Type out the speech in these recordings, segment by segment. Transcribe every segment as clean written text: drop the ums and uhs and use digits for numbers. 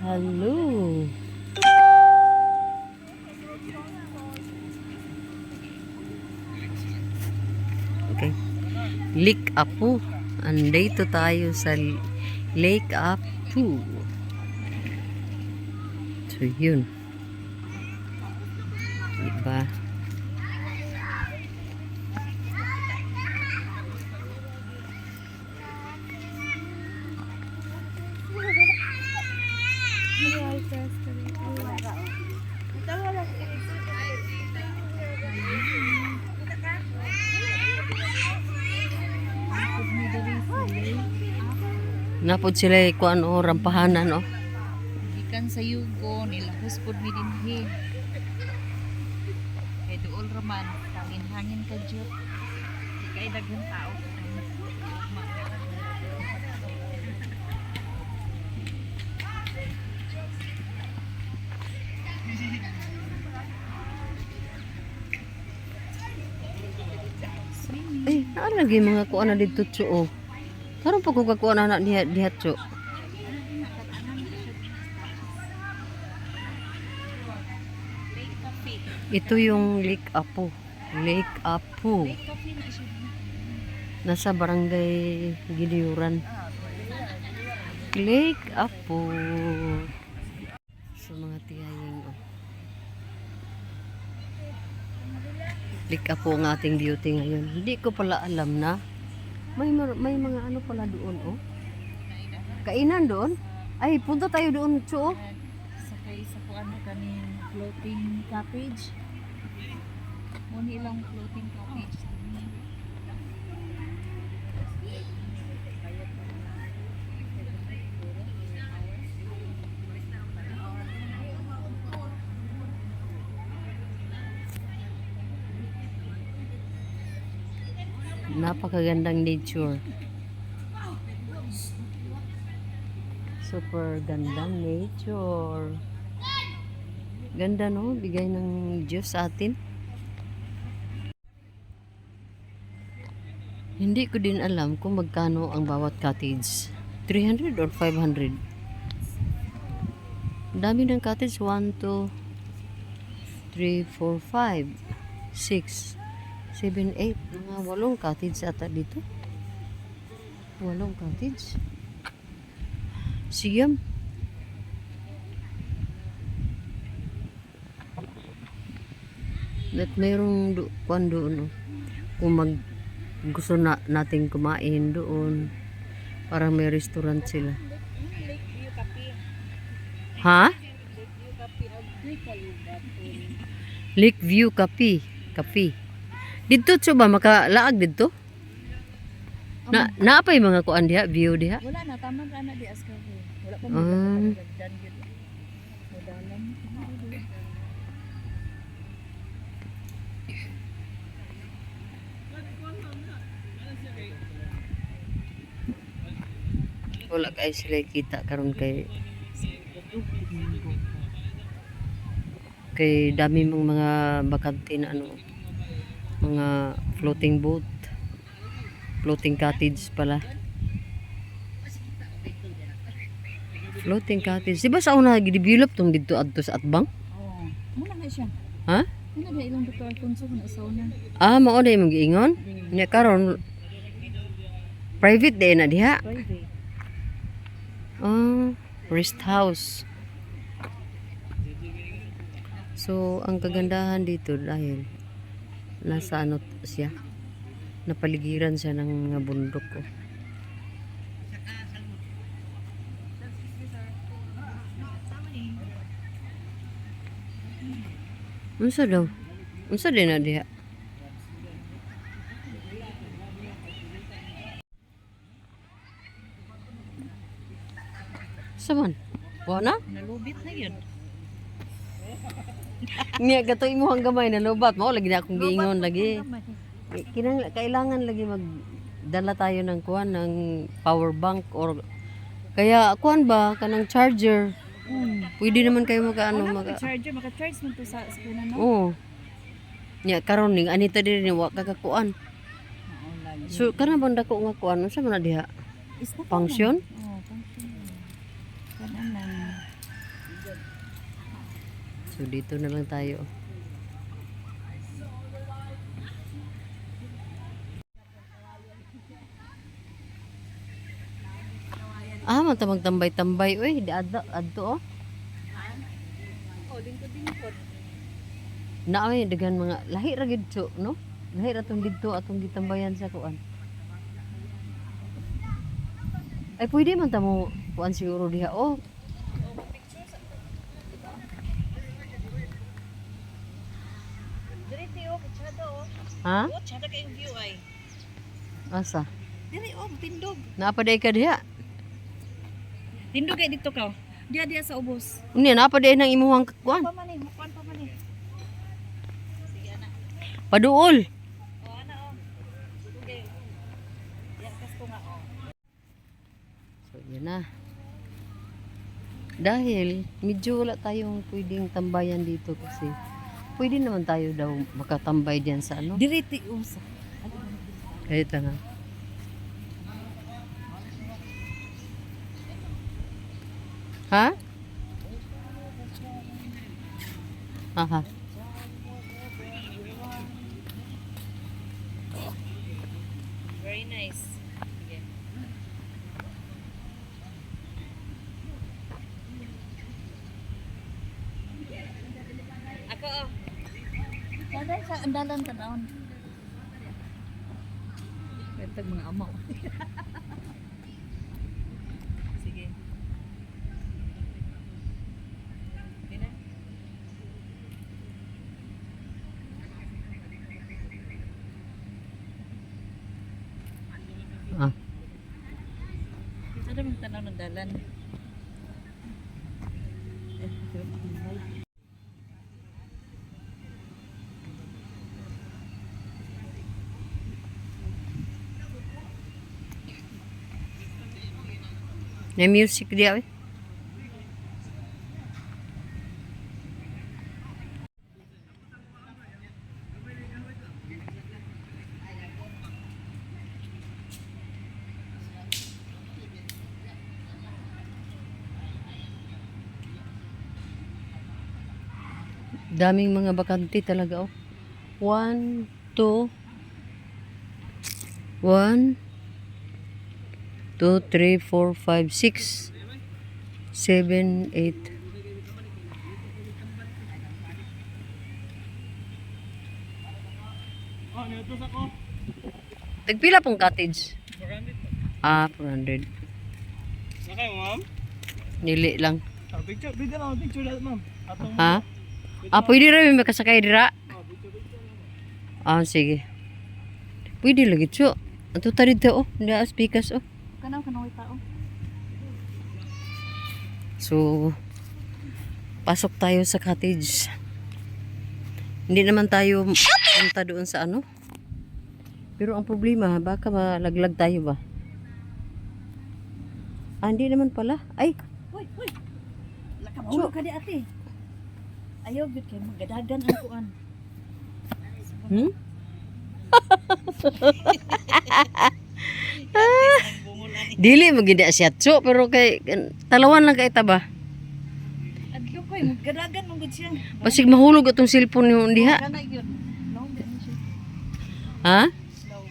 Hello. Okay. Lake Apu. Andito tayo sa Lake Apu. So, yun. Diba? Napod sila kung ano, rampahanan, no? Gikan sa yugo, nilahos pod mi dinhi. Kay duol raman, hangin-hangin ka jud. Di kay daghang tao. Eh, ano lagi mga kuan na dito, tso, oh. Karon pa ko kakuan na diha, tso. Ito yung Lake Apu. Lake Apu. Nasa barangay Gidiuran. Lake Apu. Sa mga tiyaying, oh. Lake Apu ang ating beauty ngayon. Hindi ko pala alam na may mga ano pala doon, oh. Kainan doon? Ay, punta tayo doon, tso. Sakay sa kuan kaning floating cottage. Muni ilang floating cottage. Napakagandang nature. Super gandang nature. Ganda, no? Bigay ng Diyos sa atin. Hindi ko din alam kung magkano ang bawat cottage. 300 or 500? Dami ng cottage. 1, 2, 3, 4, 5, 6, 7, 8. Mga 8 cottage ata dito. 8 cottage. Siyam. At mayroong kwan doon, oh. Kung gusto nating kumain doon, parang may restaurant sila. Lakeview Cafe. Ha? Lakeview Cafe og kalubat. Lakeview Cafe. Cafe. Dito tso ba makalaag dito? Na pa yung mga kuan diha, view diha. Wala na taman ra na di as cafe. Wala pa mo Ah. dagdan gyud. Modalan. Wala kay sila kita karon kay dami mong mga bakante na ano, mga floating boat, floating cottage pala. Floating cottage. Diba sa una gidevelop tong dito adto sa Atbang? Oh, muna na siya. Ha? Muna na ilang Dr. Alfonso kung isaw na. Ah, mao day mong giingon. Nya karon private day na diha. Private. Ah, rest house. So, ang kagandahan dito dahil nasa ano siya, napaligiran siya ng mga bundok ko. Unsa daw? Unsa din na diha? Saman? Wa na? Nalubit na yun. Niya gatoy mo ang gamay na lobat mo lagi na akong giingon lagi. Kailangan lagi magdala tayo ng kuan ng power bank or kaya kuan ba kanang charger. Pwede naman kayo Charger, maka-charge mo to sa kuna no? Oo. Nya karon ning anita diri ni wa kakakuan. Oo, lagi. So kana bang dako nga kuan unsa man na diha? Is na Function? Oo, function. Kanan lang. So dito na lang tayo. Ah, mata magtambay-tambay. Uy, di adto oh. Oh, lingkod-lingkod. Naay dagan mga lahi ra gid so, no? Lahi ra tong didto atong gitambayan sa kuan. Ay pwede man ta mo kuan siguro diha. Oh, Diri tiyo, kutsada oh. ha? Oh, tsada kayong view ay. Asa? Diri oh, tindog. Napaday ka diha. Tindog kay dito ka. Diya sa ubos. Unya napaday nang imuhang kuan. Pamani, mukuan pamani. Sige ana. Paduol. Oh, ana oh. Okay. Yakas ko nga oh. So yan na. Dahil medyo wala tayong pwedeng tambayan dito kasi pwede naman tayo daw makatambay diyan sa ano. Diri tiyo sa. Kahit nga. Ha? Aha. Very nice. Sige. Ako oh. Sada sa andalan tanawon. Petag mga amaw. Sige. Dina. Ah. Sada mong tanaw ng dalan. May music dia eh. Daming mga bakante talaga oh. 1, 2 1 2, 3, 4, 5, 6 7, 8 Tagpila pong cottage? 400. Ah, 400 Nakay mo, ma'am? Nili lang. Picture, video lang, picture lahat, ma'am. Atong Ha? Ah, pwede rin makasakay dira? Ah, sige. Pwede lagi, so. Ato ta dito, oh. Hindi speakers, oh. Kanaw kanaway tao. So, pasok tayo sa cottage. Hindi naman tayo punta doon sa ano. Pero ang problema, baka malaglag tayo ba? Ah, hindi naman pala. Ay, Hoy, hoy. Lakabaw ka di ate. Ayaw gud kay magadagan ang kuan. hmm? Dili magindi siya tso, pero kay talawan lang kay taba. Adyo koy magadagan mong gud siya. Pasig mahulog atong cellphone yung diha. Kana gyud. No, gani siya. Ha? Slow.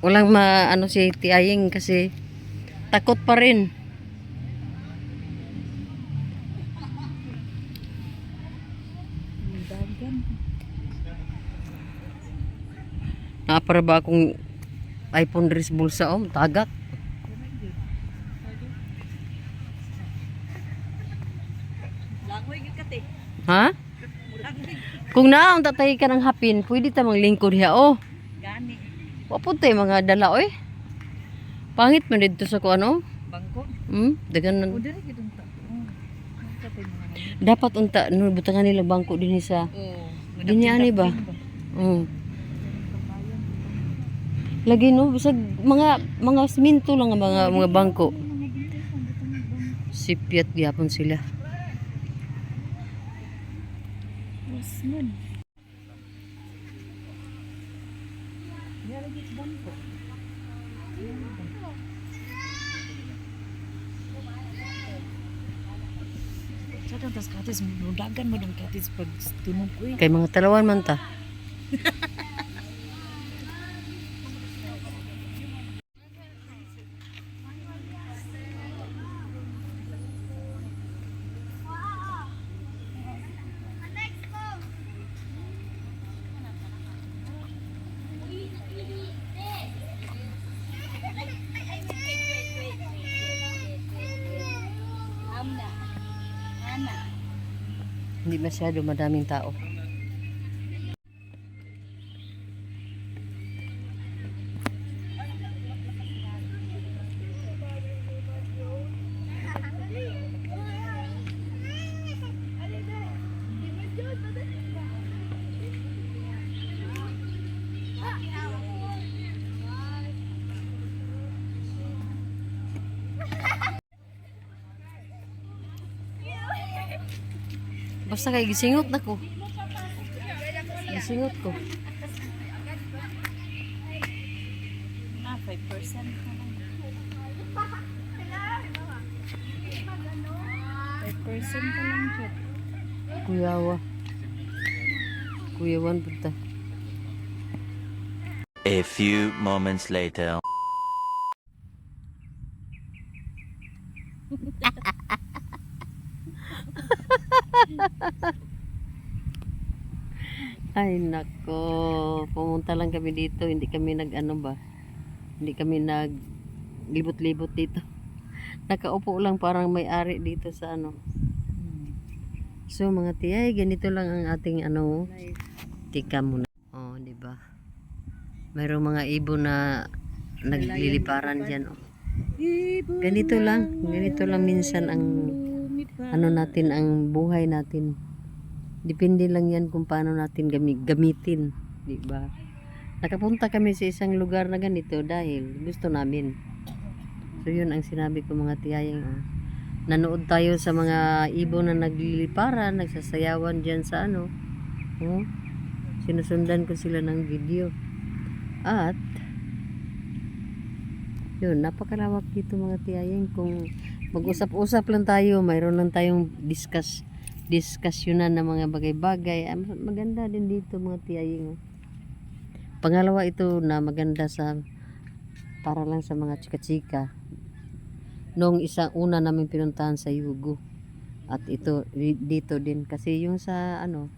Walang maano si Tiaying kasi takot pa rin. Dagan. Para ba akong iPhone res bulsa oh, tagak. Langoy gid kate. Ha? Langoy. Kung naon tatay ka ng hapin, pwede ta mang lingkod diha oh. Gani. Wapod tay mga dala oy. Pangit man dito sa kuan oh. Bangko. Dagan O diri gid unta. Oh. Kate mga. dapat unta no butangan nila bangko din sa. Oh. Ganyan ba? Lagi no bisag mga siminto lang ang mga bangko. Sipyat gyapon sila. Wasman. Yara gid bangko. Dagan tas katis dagan mo dong katis pag tunog ko eh. Kay mga talawan man ta. Hindi masyado madaming tao. Basta kay gisingot na ko. Gisingot ko. Na 5% ka lang. 5% ka lang siya. Kuyawa. Kuyawan punta. A few moments later. Ay nako, pumunta lang kami dito, hindi kami nag-ano ba? Hindi kami nag libot-libot dito. Nakaupo lang parang may-ari dito sa ano. So mga tiyay, ganito lang ang ating ano. Tika muna. Oh, di ba? Mayroong mga ibon na nagliliparan diyan, oh. Ganito lang minsan ang ano natin, ang buhay natin. Depende lang yan kung paano natin gamitin, di ba? Nakapunta kami sa isang lugar na ganito dahil gusto namin. So yun ang sinabi ko mga tiyayang, oh. Nanood tayo sa mga ibon na nagliliparan, nagsasayawan diyan sa ano. Oh. Sinusundan ko sila ng video. At yun, napakalawak dito mga tiyayang. Kung mag-usap-usap lang tayo, mayroon lang tayong diskusyonan ng mga bagay-bagay. Maganda din dito mga tiyayang. Pangalawa ito na maganda sa para lang sa mga chika-chika. Noong una namin pinuntahan sa Yugo. At ito dito din kasi yung sa ano,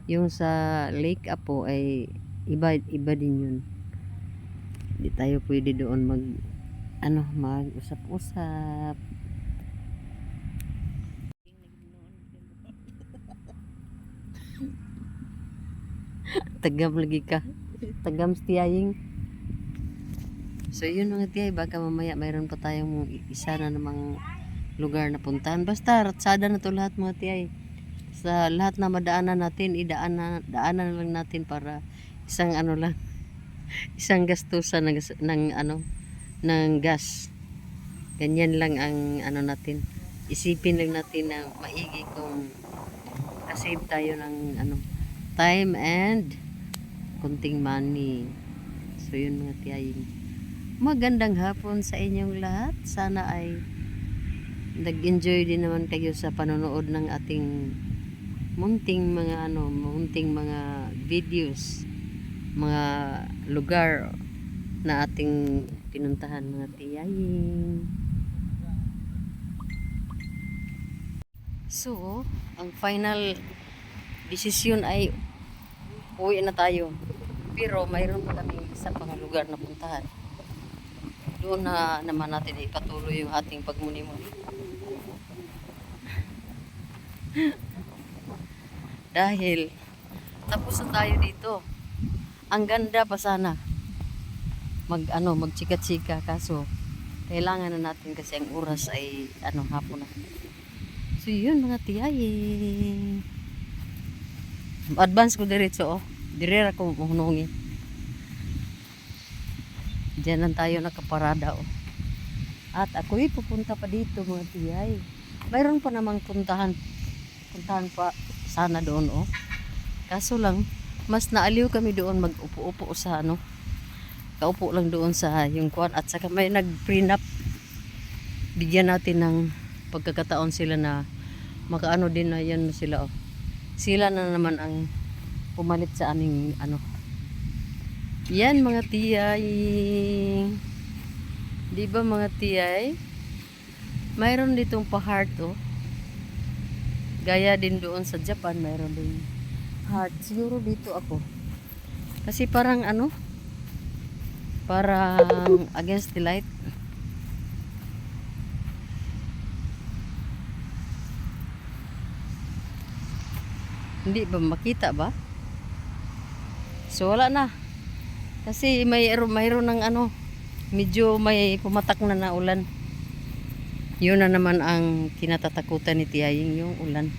yung sa Lake Apo ay iba din yun. Hindi tayo pwede doon mag-usap-usap. Tagam lagi ka. Tagam tiyaying. So yun mga tiyay, baka mamaya mayroon pa tayong isa na namang lugar na puntahan. Basta ratsada na to lahat mga tiyay. Sa lahat na madaanan natin, daanan lang natin para isang ano lang, isang gastusan ng gas. Ganyan lang ang ano natin. Isipin lang natin na maigi kung kasave tayo ng time and kunting money. So yun mga tiyaying. Magandang hapon sa inyong lahat. Sana ay nag-enjoy din naman kayo sa panonood ng ating munting mga videos, mga lugar na ating pinuntahan mga tiyaying. So, ang final decision ay uwi na tayo. Pero mayroon pa kami isa pang lugar na puntahan. Doon na naman natin ipatuloy yung ating pagmuni-muni. Dahil tapos na tayo dito. Ang ganda pa sana. Magchika-chika kaso kailangan na natin kasi ang oras ay hapon na. So yun mga tiyayin. Advance ko diretso, oh. Direra ko hunungin. Diyan lang tayo nakaparada, oh. At ako'y pupunta pa dito mga tiyay. Mayroon pa namang puntahan pa sana doon, oh. Kaso lang mas naaliw kami doon mag-upo-upo sa kaupo lang doon sa yung kwan at saka may nag-prenup. Bigyan natin ng pagkakataon sila na makaano din na yan sila oh. Sila na naman ang pumalit sa aming ano. Yan mga tiyay. Di ba mga tiyay? Mayroon ditong pa-heart oh. Gaya din doon sa Japan, mayroon din heart. Siguro dito ako. Kasi parang ano? Parang against the light. Hindi ba makita ba? So wala na. Kasi mayroon ng ano, medyo may pumatak na ulan. Yun na naman ang kinatatakutan ni Tiyaying, yung ulan.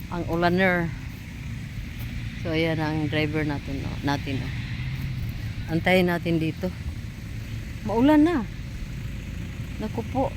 Ang ulaner. So ayan ang driver natin, natin. Antayin natin dito. Maulan na. Naku po.